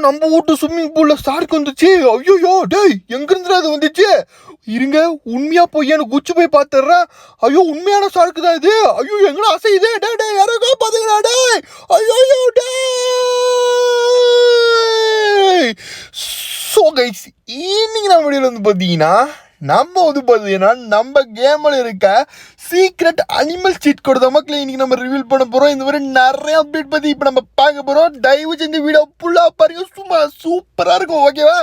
நம்ம வீட்டு swimming பூல்ல shark வந்துச்சு. ஐயோ டேய், எங்க இருந்து அது வந்துச்சு? இருங்க, உண்மையா போய் எனக்கு குச்சி போய் பார்த்துடுறேன். ஐயோ, உண்மையான ஷார்க் தான் இது. ஐயோ, எங்கடா அசையுது? டேய் டேய், யாரோ பாத்துக்கடா டேய். ஐயோ டேய். ஸோ கைஸ், இன்னைக்கு நம்ம வீடியோவில் வந்து பார்த்தீங்கன்னா நம்ம கேமில் இருக்க சீக்ரெட் அனிமல் சீட் கோட் தான் மக்களே இன்னைக்கு நம்ம ரிவீல் பண்ண போகிறோம். இந்த மாதிரி நிறைய அப்டேட் பற்றி இப்போ நம்ம பார்க்க போகிறோம். தயவு செஞ்சு வீடியோ ஃபுல்லாக பாருங்க, சும்மா சூப்பராக இருக்கும். ஓகேவா?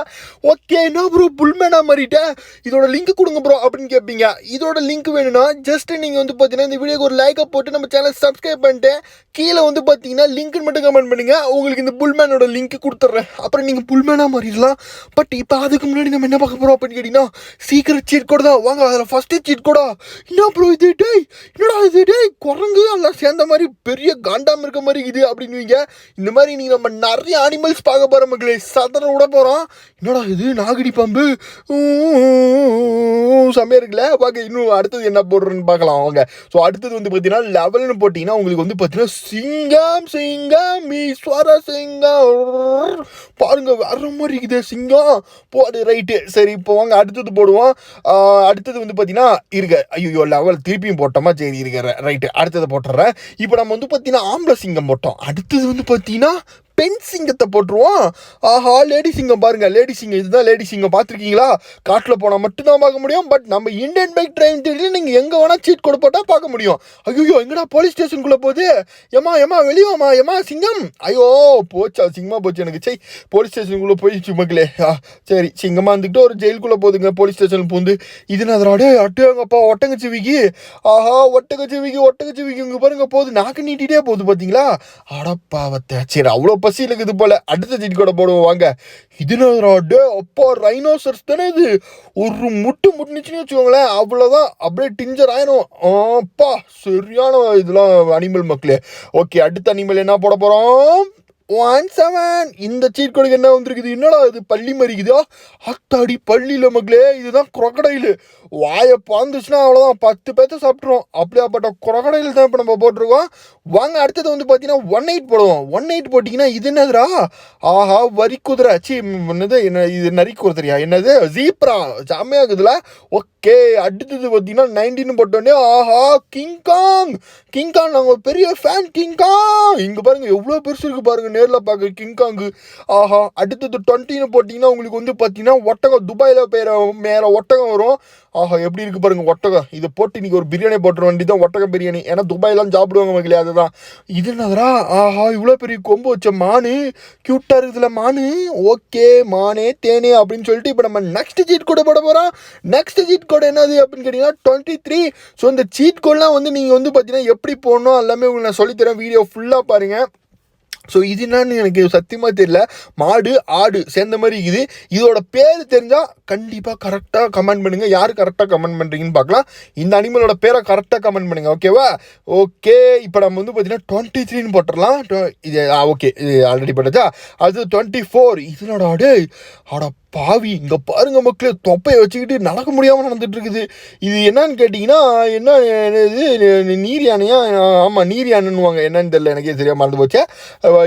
ஓகே, என்ன ப்ரோ புல்மேனாக மாறிட்டேன், இதோட லிங்க் கொடுங்க ப்ரோ அப்படின்னு கேட்பீங்க. இதோட லிங்க் வேணும்னா ஜஸ்ட் நீங்கள் வந்து பார்த்தீங்கன்னா இந்த வீடியோக்கு ஒரு லைக்கை போட்டு நம்ம சேனல் சப்ஸ்கிரைப் பண்ணிட்டு கீழே வந்து பார்த்தீங்கன்னா லிங்க்னு மட்டும் கமெண்ட் பண்ணுங்க. உங்களுக்கு இந்த புல்மேனோட லிங்க் கொடுத்துட்றேன். அப்புறம் நீங்கள் புல்மேனாக மாறிடலாம். பட் இப்போ அதுக்கு முன்னாடி நம்ம என்ன பார்க்க போகிறோம் அப்படின்னு கேட்டிங்கன்னா சீக்கிரம் சீட் கோட் தான். வாங்க, அதில் ஃபஸ்ட்டு சீட் கோடா. என்ன ப்ரோ இது? டேய், என்னடா இது? டேய், குரங்கு எல்லாம் சேர்ந்த மாதிரி பெரிய காண்டாம இருக்க மாதிரி இது அப்படின்னுவீங்க. இந்த மாதிரி நீங்கள் நம்ம நிறைய அனிமல்ஸ் பார்க்க போகிற மக்களே, சதற விட போகிறோம். என்னடா இது? நாகடி பாம்பு செம்மையாக இருக்குல்ல பார்க்க. இன்னும் அடுத்தது என்ன போடுறோன்னு பார்க்கலாம் வாங்க. ஸோ அடுத்தது வந்து பார்த்தீங்கன்னா லெவல்னு போட்டிங்கன்னா உங்களுக்கு வந்து பார்த்தீங்கன்னா சிங்கம் ஈஸ்வர சிங்கம் பாருங்க, வர மாதிரி இருக்குது சிங்கம். போடு ரைட்டு. சரி, இப்போ வாங்க அடுத்தது போடுவோம். அடுத்தது வந்து பார்த்தீங்கன்னா ஐயோ லெவல் திருப்பியும் போட்டோமா? சரி இருக்கிற ரைட்டு, அடுத்தது போட்டுறேன். இப்போ நம்ம வந்து பார்த்தீங்கன்னா ஆம்பளை சிங்கம் போட்டோம். அடுத்தது வந்து பார்த்தீங்கன்னா பெண் சிங்கத்தை போட்டுருவோம். ஆஹா, லேடி சிங்கம் பாருங்க, லேடி சிங்கம். இதுதான் லேடி சிங்கம். பார்த்துருக்கீங்களா? காட்டில் போனால் மட்டும்தான் பார்க்க முடியும். பட் நம்ம இந்தியன் பைக் ட்ரெயின் திடீர்னு நீங்கள் எங்கே வேணால் சீட் கொடு போட்டால் பார்க்க முடியும். ஐயோ, எங்கடா போலீஸ் ஸ்டேஷனுக்குள்ளே போகுது? ஏமா வெளியவாமா? ஏமா சிங்கம். ஐயோ போச்சா, சிங்கமாக போச்சு எனக்கு. சரி, போலீஸ் ஸ்டேஷனுக்குள்ளே போயிடுச்சு மக்களே. சரி, சிங்கமாக இருந்துக்கிட்டு ஒரு ஜெயிலுக்குள்ளே போகுதுங்க, போலீஸ் ஸ்டேஷன் பூந்து. இது அதோட அட்டுவாங்கப்பா ஒட்டங்கச்சிவிக்கு. ஆஹா, ஒட்டகச்சிவிக்கு இங்கே பாருங்க போகுது, நாக்கு நீட்டிகிட்டே போகுது பார்த்தீங்களா? அடப்பாவத்தை. சரி, அவ்வளோ பசி இருக்குது போல. அடுத்த சீட் கூட போடுவோம் வாங்க. இது அப்பா ரைனோசர்ஸ் தானே இது. ஒரு முட்டுச்சுன்னு வச்சுக்கோங்களேன், அவ்வளோதான், அப்படியே டிஞ்சர் ஆயிரும். அப்பா சரியான இதெல்லாம் அனிமல் மக்களே. ஓகே, அடுத்த அனிமல் என்ன போட போகிறோம்? 17. இந்த சீட் கோடுக்கு என்ன வந்துருக்குது? என்னடா இது? பள்ளி மறிக்குதா? அத்தாடி பள்ளியில் மக்களே, இதுதான் குரக்கடையில். வாயை பாந்துச்சுன்னா அவ்வளோதான், 10 பேர்த்த சாப்பிட்ருவோம். அப்படியாப்பட்ட குரக்கடையில் தான் இப்போ நம்ம போட்டிருக்கோம். வாங்க அடுத்தது வந்து பார்த்தீங்கன்னா 18 போடுவோம். 18 போட்டிங்கன்னா இது என்னதுரா? ஆஹா, வரி குதிரை. என்னது? என்ன இது? நரி குதிரையா? என்னது? ஜீப்ரா. செம்மையாகுதுல. ஓகே, அடுத்தது பார்த்தீங்கன்னா 19 போட்டோன்னே ஆஹா, கிங்காங். நாங்கள் பெரிய ஃபேன் கிங்காங். இங்கே பாருங்க எவ்வளோ பெருசு இருக்குது பாருங்க, நேரில் பார்க்க கிங்காங்கு. ஆஹா, அடுத்தது 20 போட்டிங்கன்னா உங்களுக்கு வந்து பார்த்தீங்கன்னா ஒட்டகம், துபாயில் மேலே ஒட்டகம் வரும். ஆஹா, எப்படி இருக்குது பாருங்க ஒட்டகம். இதை போட்டு இன்றைக்கி ஒரு பிரியாணி போட்டுற வேண்டி தான், ஒட்டகம் பிரியாணி. ஏன்னா துபாயெல்லாம் சாப்பிடுவாங்க மக்களே, அதுதான். இது என்னதுரா? ஆஹா, இவ்வளோ பெரிய கொம்பு வச்ச மானு, க்யூட்டாக இருக்குதுல மானு. ஓகே, மானே தேனே அப்படின்னு சொல்லிட்டு இப்போ நம்ம நெக்ஸ்ட் சீட் கோடை போட போகிறோம். நெக்ஸ்ட் சீட் கோடு என்னது அப்படின்னு கேட்டிங்கன்னா 23. ஸோ இந்த சீட் கோடெலாம் வந்து நீங்கள் வந்து பார்த்தீங்கன்னா எப்படி போடணும் எல்லாமே உங்களுக்கு நான் சொல்லித்தரேன். வீடியோ ஃபுல்லாக பாருங்கள். ஸோ இது என்னன்னு எனக்கு சத்தியமாக தெரியல. மாடு ஆடு சேர்ந்த மாதிரி இருக்குது. இதோட பேர் தெரிஞ்சால் கண்டிப்பாக கரெக்டாக கமெண்ட் பண்ணுங்கள். யார் கரெக்டாக கமெண்ட் பண்ணுறீங்கன்னு பார்க்கலாம். இந்த அனிமலோட பேரை கரெக்டாக கமெண்ட் பண்ணுங்கள். ஓகேவா? ஓகே, இப்போ நம்ம வந்து பார்த்தீங்கன்னா 23ன்னு போட்டுடலாம். இது ஓகே, இது ஆல்ரெடி போட்டதா? அது 24. இதனோட ஆடு ஆட பாவி. இங்கே பாருங்க மக்களே, தொப்பையை வச்சுக்கிட்டு நடக்க முடியாமல் நடந்துட்டு இருக்குது. இது என்னன்னு கேட்டிங்கன்னா என்ன இது? நீர் யானையா? ஆமாம், நீர் யானைன்னுவாங்க. என்னன்னு தெரியல, எனக்கே சரியாக மறந்து போச்சு.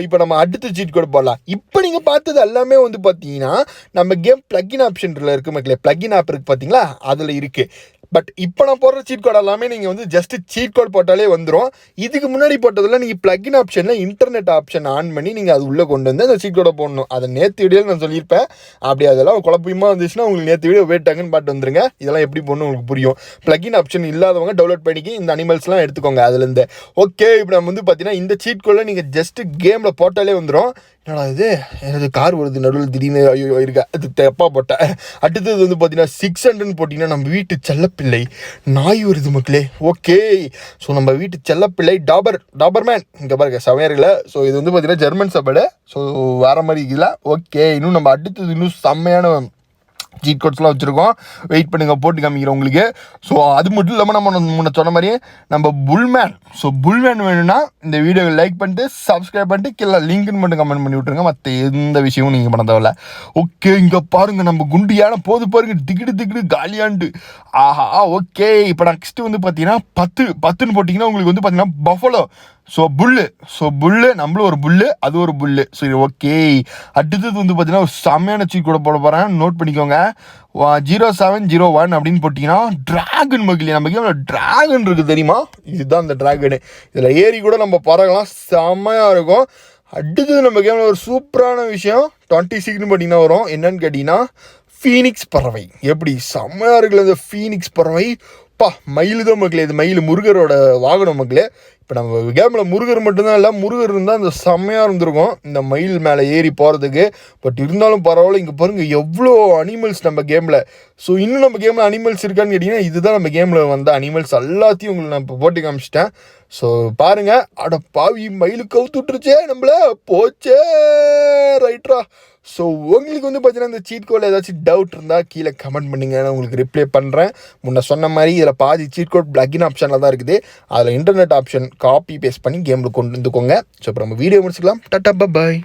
இப்போ நம்ம அடுத்த சீட் கோட் போடலாம். இப்போ நீங்கள் பார்த்தது எல்லாமே வந்து பார்த்தீங்கன்னா நம்ம கேம் பிளக்இன் ஆப்ஷனில் இருக்குது மக்களே. பிளக்இன் ஆப் இருக்குது பார்த்தீங்களா, அதில் இருக்குது. பட் இப்போ நான் போடுற சீட் கோட் எல்லாமே நீங்கள் வந்து ஜஸ்ட் சீட் கோட் போட்டாலே வந்துடும். இதுக்கு முன்னாடி போட்டதில் நீங்கள் பிளக்இன் ஆப்ஷனில் இன்டர்நெட் ஆப்ஷன் ஆன் பண்ணி நீங்கள் அது உள்ளே கொண்டு வந்து அந்த சீட் கோடை போடணும். அதை நேற்று வீடியோவில் நான் சொல்லியிருப்பேன். அப்படி அதெல்லாம் குழப்பமாக இருந்துச்சுன்னா உங்களுக்கு நேற்று வீடியோ வேட்டாங்கன்னு பாட்டு வந்துருங்க. இதெல்லாம் எப்படி போடணும் உங்களுக்கு புரியும். பிளக்இன் ஆப்ஷன் இல்லாதவங்க டவுன்லோட் பண்ணிக்கி இந்த அனிமல்ஸ்லாம் எடுத்துக்கோங்க அதுலேருந்து. ஓகே, இப்போ நம்ம வந்து பார்த்தீங்கன்னா இந்த சீட் கோடில் நீங்கள் ஜஸ்ட்டு கேமில் போட்டாலே வந்துடும். என்னடா இது? எனது கார் வருது நடுவில் திடீர்னு. ஐயோ இருக்கா, அது தப்பாக போட்டேன். அடுத்தது வந்து பார்த்தீங்கன்னா 600 போட்டிங்கன்னா நம்ம வீட்டு செல்லப்பிள்ளை நாய் வருது மக்களே. ஓகே, ஸோ நம்ம வீட்டு செல்லப்பிள்ளை டாபர்மேன். இங்கே பாருங்க செமையர்களை. ஸோ இது வந்து பார்த்தீங்கன்னா ஜெர்மன் ஷெப்பர்டு. ஸோ வேறு மாதிரி இருக்குல்ல. ஓகே, இன்னும் நம்ம அடுத்தது இன்னும் செம்மையான சீட் கோட்ஸ்லாம் வச்சுருக்கோம். வெயிட் பண்ணுங்கள், போட்டு காமிக்கிறோம் உங்களுக்கு. ஸோ அது மட்டும் இல்லாமல் நம்ம முன்ன சொன்ன மாதிரியே நம்ம புல்மேன். ஸோ புல்மேன் வேணும்னா இந்த வீடியோவை லைக் பண்ணிட்டு சப்ஸ்கிரைப் பண்ணிட்டு கீழே லிங்க்னு மட்டும் கமெண்ட் பண்ணி விட்ருங்க. மற்ற எந்த விஷயமும் நீங்கள் பண்ண தேவையில்ல. ஓகே, இங்கே பாருங்கள் நம்ம குண்டியான போது பாருங்க, திக்கிடு காலியாண்டு. ஆஹா, ஓகே. இப்போ நெக்ஸ்ட்டு வந்து பார்த்தீங்கன்னா 10 போட்டிங்கன்னா உங்களுக்கு வந்து பார்த்தீங்கன்னா பஃபலோ. புல்லு நம்மளும் ஒரு புல்லு, அது ஒரு புல்லு. சரி, ஓகே. அடுத்தது வந்து பார்த்தீங்கன்னா ஒரு செம்மையான சீட் கூட போட போகிறேன், நோட் பண்ணிக்கோங்க. 0701 அப்படின்னு போட்டிங்கன்னா ட்ராகன் மகிழி. நம்ம கேமில் ட்ராகன் இருக்குது தெரியுமா? இதுதான் அந்த ட்ராகனு. இதில் ஏறி கூட நம்ம பறக்கலாம், செம்மையாக இருக்கும். அடுத்தது நம்ம கேமில் ஒரு சூப்பரான விஷயம் 26ன்னு பார்த்தீங்கன்னா வரும். என்னன்னு கேட்டிங்கன்னா ஃபீனிக்ஸ் பறவை. எப்படி செம்மையாக இருக்குல்ல இந்த ஃபீனிக்ஸ் பறவை? மயில் தான் மக்களே, இது மயில் முருகரோட வாகனம் மக்களே. இப்போ நம்ம கேமில் முருகர் மட்டும்தான் இல்லை, முருகர் இருந்தால் அந்த செம்மையாக இருந்திருக்கும் இந்த மயில் மேலே ஏறி போகிறதுக்கு. பட் இருந்தாலும் பரவாயில்ல. இங்கே பாருங்கள் எவ்வளோ அனிமல்ஸ் நம்ம கேமில். ஸோ இன்னும் நம்ம கேமில் அனிமல்ஸ் இருக்கான்னு கேட்டிங்கன்னா இதுதான் நம்ம கேமில் வந்த அனிமல்ஸ் எல்லாத்தையும் உங்களுக்கு நான் இப்போ போட்டு காமிச்சிட்டேன். ஸோ பாருங்கள், அட பாவி மயில் கவுத்து விட்டுருச்சே நம்மள, போச்சே ரைட்ரா. ஸோ உங்களுக்கு வந்து பார்த்தீங்கன்னா இந்த சீட் கோடில் ஏதாச்சும் டவுட் இருந்தால் கீழே கமெண்ட் பண்ணிங்க, நான் உங்களுக்கு ரிப்ளை பண்ணுறேன். முன்ன சொன்ன மாதிரி இதில் பாதி சீட் கோட் பிளக்கின் ஆப்ஷனில் தான் இருக்குது. அதில் இன்டர்நெட் ஆப்ஷன் காப்பி பேஸ்ட் பண்ணி கேமில் கொண்டு வந்துக்கோங்க. ஸோ இப்போ நம்ம வீடியோ முடிச்சுக்கலாம். டாட்டா பாய்.